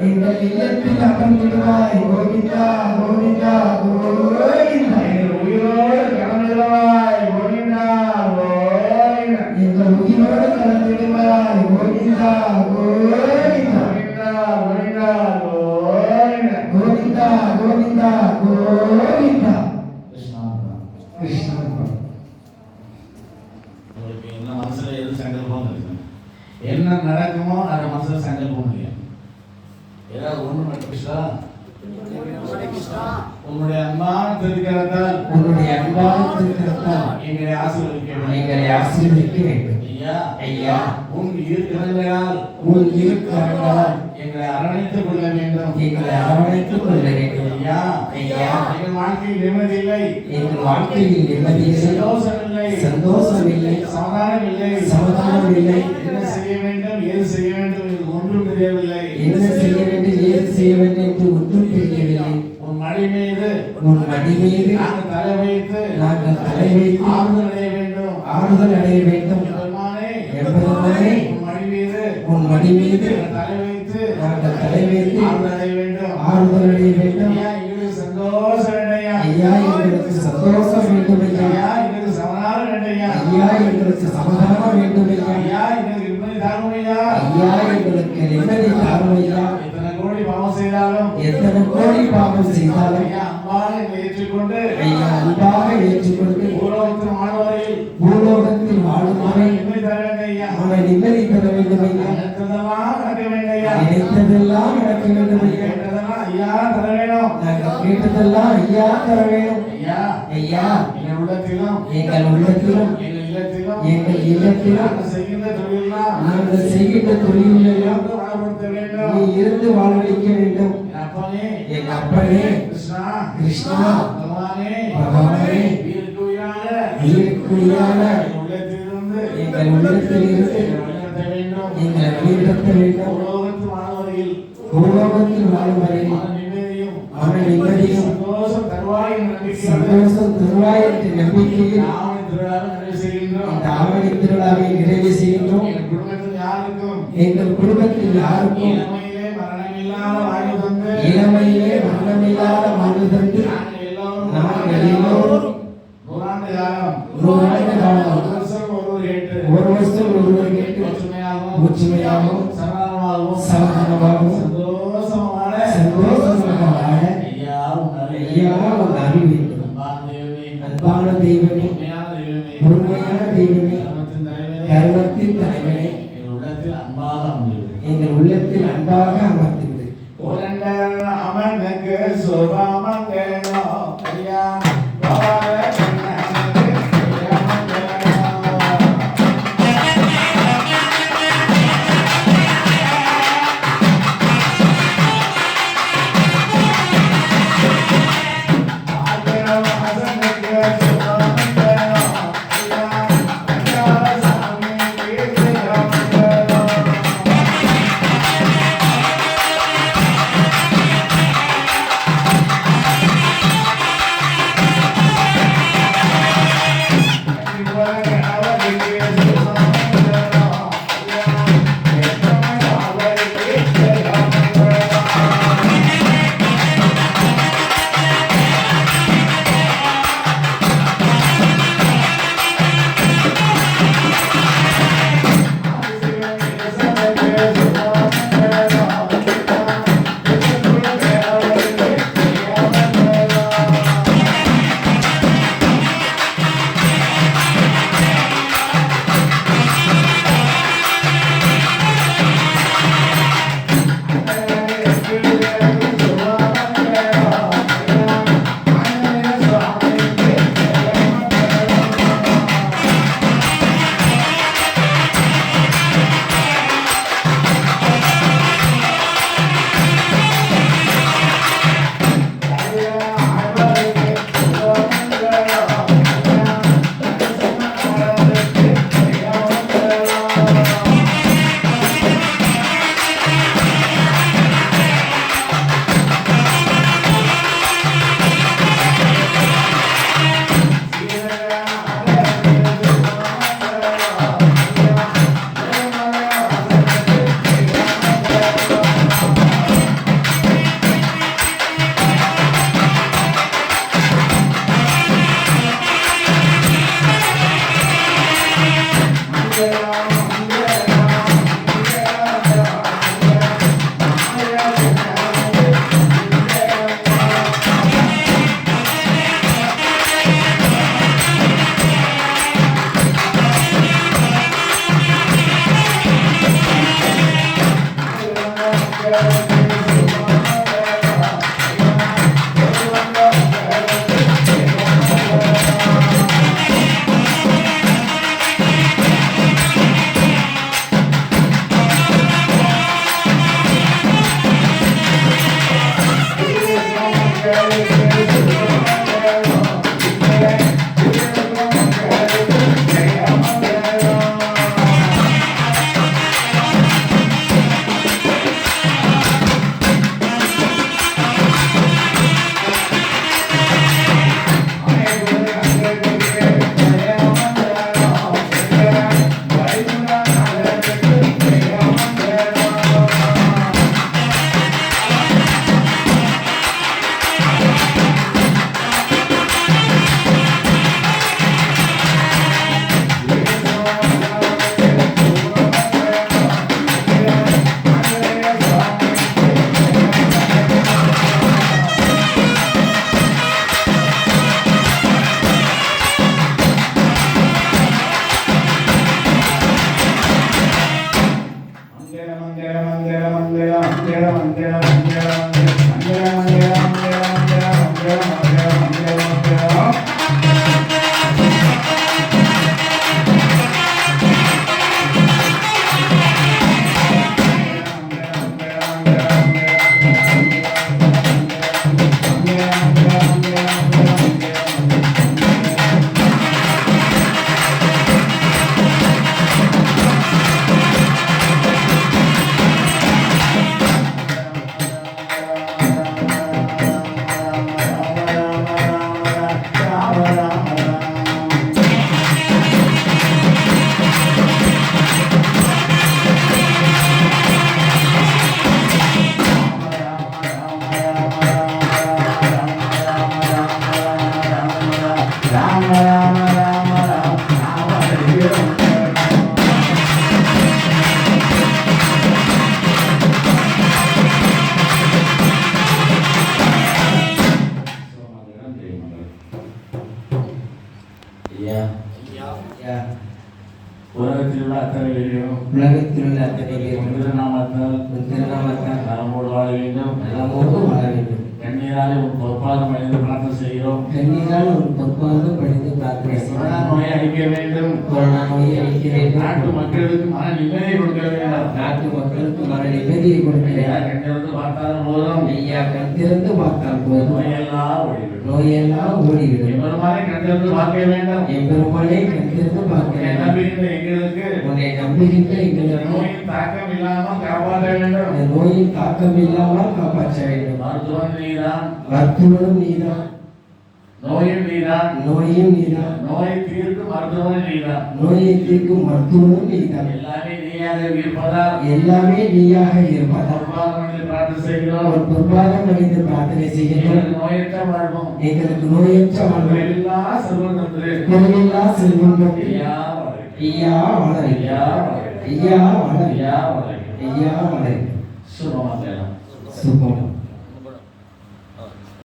எங்கள் இல்லத்தில் அமர்ந்திடுவாய் கோவிந்தா கோவிந்தா கோவிந்தா. உயிரோடு கலந்திடுவாய் கோவிந்தா கோவிந்தா. எங்கள் உயிரோடு கலந்திடுவாய் கோவிந்தா கோவிந்தா கோவிந்தா கோவிந்தா கோவிந்தா கோவிந்தா கோவிந்தா. கிருஷ்ணா உங்களுக்கு என்ன மனசுல எது சங்கல்பம் இருக்கு, என்ன நடக்குமோ அதை மனசுல சங்கல்பம் இல்லையா? ஏதாவது ஒண்ணு மட்டும் கிருஷ்ணா உன்னுடைய அன்பான திருக்கரத்தால் எங்களை ஆசீர்வதிக்க வேண்டும். ஐயா உன் இரு கரங்களால் எங்களை அரவணைத்துக் கொள்ள வேண்டும். ஐயா எங்கள் வாழ்க்கையில் நிம்மதி இல்லை, சந்தோஷம் இல்லை, சமாதானம் இல்லை. என்ன செய்ய வேண்டும், ஏது செய்ய வேண்டும் என்று ஒன்றும் தெரியவில்லை. உன் மடி மீது நாங்கள் தலை வைத்து ஆறுதல் அடைய வேண்டும். உன் மடி மீது நாங்கள் தலை வைத்து ஆறுதல் அடைய வேண்டும். ஐயா எங்களுக்கு சந்தோஷம் வேண்டும். ஐயா எங்களுக்கு சமாதானம் வேண்டும். ஐயா எங்களுக்கு நிம்மதி தாரும். ஐயா எத்தனை கோடி பாவம் செய்தாலும் ஐயா அன்பாக ஏற்றுக்கொண்டு பூலோகத்தில் வாழும் வரை அவனை நிம்மதி தர வேண்டும். நினைத்ததெல்லாம் நடக்க வேண்டும். நாங்கள் கேட்டதெல்லாம் ஐயா தர வேண்டும். ஐயா எங்கள் உள்ளத்திலும் எங்கள் இல்லத்திலும் நாங்கள் செய்கின்ற தொழிலெல்லாம் நீ இருந்து வாழ்வழிக்க வேண்டும். எங்கள் அப்பனே கிருஷ்ணா பகவானே உயிருக்குரியான எங்கள் உள்ளத்தில் இருந்து எங்களை உயிர்த்த வேண்டும். பூலோகத்தில் வாழும் வரை அவனை நிம்மதியும் சந்தோஷம் தருவாய் என்ற நம்பிக்கையில் இந்த ஆவணி திருவிழாவை நிறைவு செய்கின்றோம். எங்கள் குடும்பத்தில் யாருக்கும் இளமையிலே மரணமில்லாத வாழ்வு தந்து நாங்கள் எல்லோரும் 100 ஆண்டு காலம் ஒரு வருஷம் ஒருவர் கேட்டு ஒற்றுமையாகவும் சமாதானமாகவும் சந்தோஷமாக வாழ ஐயா உன் அருள் வேண்டும். அன்பான தெய்வமே, உண்மையான தெய்வமே, கருணத்தின் தலைவனே, எங்கள் உள்ளத்தில் அன்பாக அமர்ந்து அமனுக்கு சுபமங்கலோ ஐயா உலகத்தில் உள்ள அத்தனை பேரையும் உலகத்தில் உள்ள அத்தனை பேரும் திருநாமத்தால் நலமோடு வாழ வேண்டும். நலமோடு வாழ வேண்டும். கண்ணீராலே உன் பொற்பாதம் அணிந்து பிரார்த்தனை செய்கிறோம். கண்ணீரால் ஒரு பொற்பாதம் பணிந்து பிரார்த்தனை கொரோனா செய்கிறோம். நோயை அழிக்க வேண்டும். கொரோனா நோயை அழிக்க வேண்டும். நாட்டு மக்களுக்கு மன நிம்மதியை கொடுக்க வேண்டும். நாட்டு மக்களுக்கு மன நிம்மதியை கொடுக்க ஐயா, வேண்டும். கண்ணிருந்து பார்த்தால் போதும். ஐயா, கண் திறந்து பார்த்தால் போதும். நோயெல்லாம் ஓடிவிடும். நோயெல்லாம் ஓடிவிடும். எம்பெருமானை கண்ணிருந்து பார்க்க வேண்டும். எம்பெருமானை கண் திறந்து பார்க்க உன்னை வேண்டும். நம்புகின்ற எங்களுக்கு உன்னை நம்புகின்ற இந்த எங்களுக்கு நோயின் தாக்கம் இல்லாமல் காப்பாற்ற வேண்டும். இந்த நோயின் தாக்கம் இல்லாமல் காப்பாற்ற வேண்டும். மருத்துவம் நீதான், மருத்துவனும் நீதான், நோயும் நீதான், நோயும் நீதான், நோயை தீர்க்கும் மருத்துவம் நீதான். நோயை தீர்க்கும் மருத்துவனும் நீதான். எல்லாமே நீயாக இருப்பதால் எல்லாமே நீயாக இருப்பதால் பொற்பாதம் பிரார்த்தனை செய்கிறோம். ஒரு பொற்பாதம் அணிந்து பிரார்த்தனை செய்கிறோம். எங்களுக்கு நோயற்ற வாழ்வோம். எங்களுக்கு நோயற்ற வாழ்வு, எல்லா செல்வம் தந்து குறையில்லா செல்வம் தந்து ஐயா வாழ்க. ஐயா வளர, ஐயா வாழ்க. ஐயா வளர, ஐயா வாழ்க. ஐயா வளர. சுபமாக எல்லாம் சுபம்.